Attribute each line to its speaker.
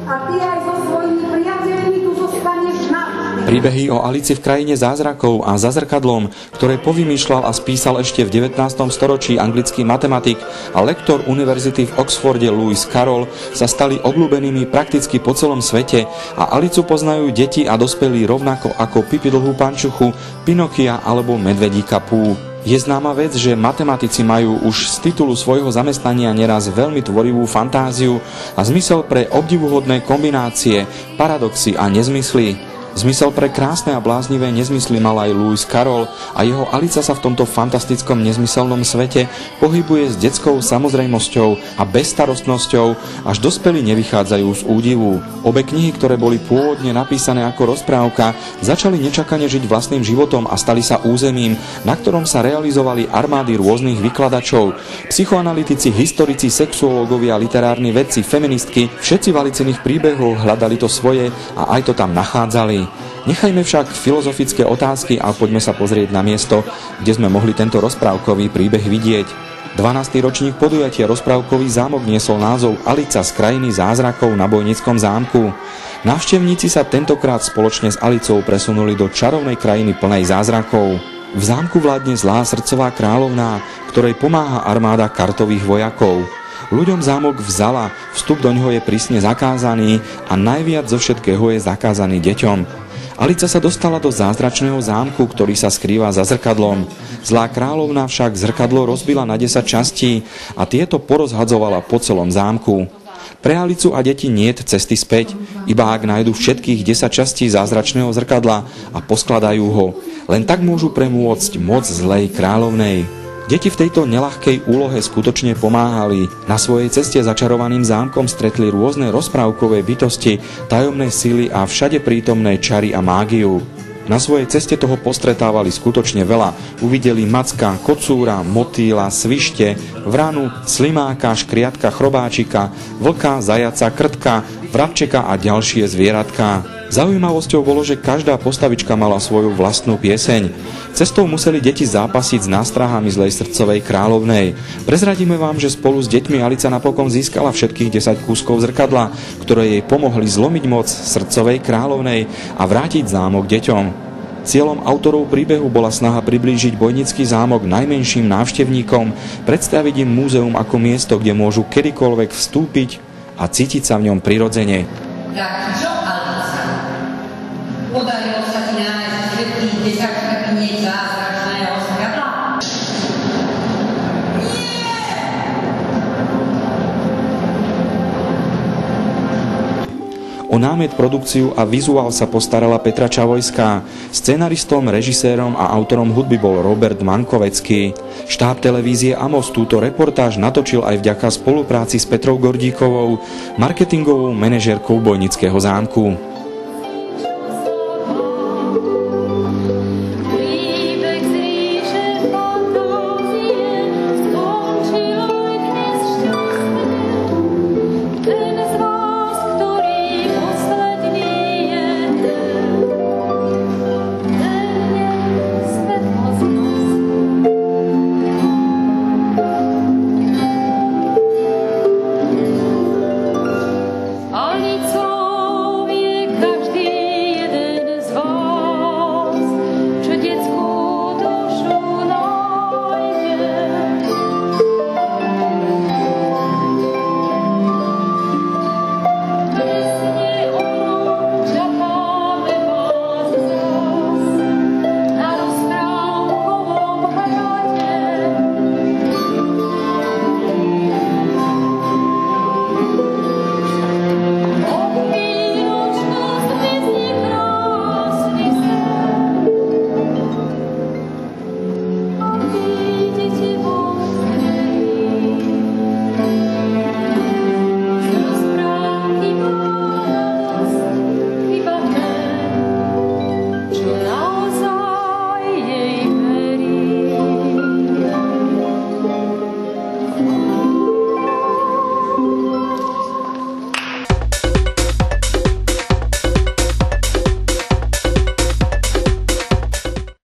Speaker 1: A ty aj so svojimi priateľmi tu zostaneš navždy.
Speaker 2: Príbehy o Alici v krajine zázrakov a za zrkadlom, ktoré povymýšľal a spísal ešte v 19. storočí anglický matematik a lektor univerzity v Oxforde Lewis Carroll, sa stali obľúbenými prakticky po celom svete a Alicu poznajú deti a dospelí rovnako ako Pipi dlhú pančuchu, Pinokia alebo Medvedíka Pú. Je známa vec, že matematici majú už z titulu svojho zamestnania neraz veľmi tvorivú fantáziu a zmysel pre obdivuhodné kombinácie, paradoxy a nezmysly. Zmysel pre krásne a bláznivé nezmysly mal aj Lewis Carroll a jeho Alica sa v tomto fantastickom nezmyselnom svete pohybuje s detskou samozrejmosťou a bezstarostnosťou, až dospelí nevychádzajú z údivu. Obe knihy, ktoré boli pôvodne napísané ako rozprávka, začali nečakane žiť vlastným životom a stali sa územím, na ktorom sa realizovali armády rôznych vykladačov. Psychoanalytici, historici, sexuológovia, literárni vedci, feministky, všetci v Aliciných príbehoch hľadali to svoje a aj to tam nachádzali. Nechajme však filozofické otázky a poďme sa pozrieť na miesto, kde sme mohli tento rozprávkový príbeh vidieť. 12. ročník podujatia Rozprávkový zámok niesol názov Alica z krajiny zázrakov na Bojnickom zámku. Návštevníci sa tentokrát spoločne s Alicou presunuli do čarovnej krajiny plnej zázrakov. V zámku vládne zlá srdcová kráľovná, ktorej pomáha armáda kartových vojakov. Ľuďom zámok vzala, vstup do ňoho je prísne zakázaný a najviac zo všetkého je zakázaný deťom. Alica sa dostala do zázračného zámku, ktorý sa skrýva za zrkadlom. Zlá kráľovna však zrkadlo rozbila na 10 častí a tieto porozhadzovala po celom zámku. Pre Alicu a deti niet cesty späť, iba ak nájdu všetkých 10 častí zázračného zrkadla a poskladajú ho. Len tak môžu premôcť moc zlej kráľovnej. Deti v tejto neľahkej úlohe skutočne pomáhali. Na svojej ceste začarovaným zámkom stretli rôzne rozprávkové bytosti, tajomné sily a všade prítomné čary a mágiu. Na svojej ceste toho postretávali skutočne veľa. Uvideli macka, kocúra, motýla, svište, vranu, slimáka, škriatka, chrobáčika, vlka, zajaca, krtka, vrabčeka a ďalšie zvieratka. Zaujímavosťou bolo, že každá postavička mala svoju vlastnú pieseň. Cestou museli deti zápasiť s nástrahami zlej srdcovej kráľovnej. Prezradíme vám, že spolu s deťmi Alica napokon získala všetkých 10 kúskov zrkadla, ktoré jej pomohli zlomiť moc srdcovej kráľovnej a vrátiť zámok deťom. Cieľom autorov príbehu bola snaha priblížiť Bojnický zámok najmenším návštevníkom, predstaviť im múzeum ako miesto, kde môžu kedykoľvek vstúpiť a cítiť sa v ňom prirodzene.
Speaker 3: Podarilo sa ti nájsť všetkých 10 kníh zázračného zrkadla?
Speaker 2: O námet, produkciu a vizuál sa postarala Petra Čavojská. Scenaristom, režisérom a autorom hudby bol Robert Mankovecký. Štáb televízie Amos túto reportáž natočil aj vďaka spolupráci s Petrou Gordíkovou, marketingovou manažérkou Bojnického zámku.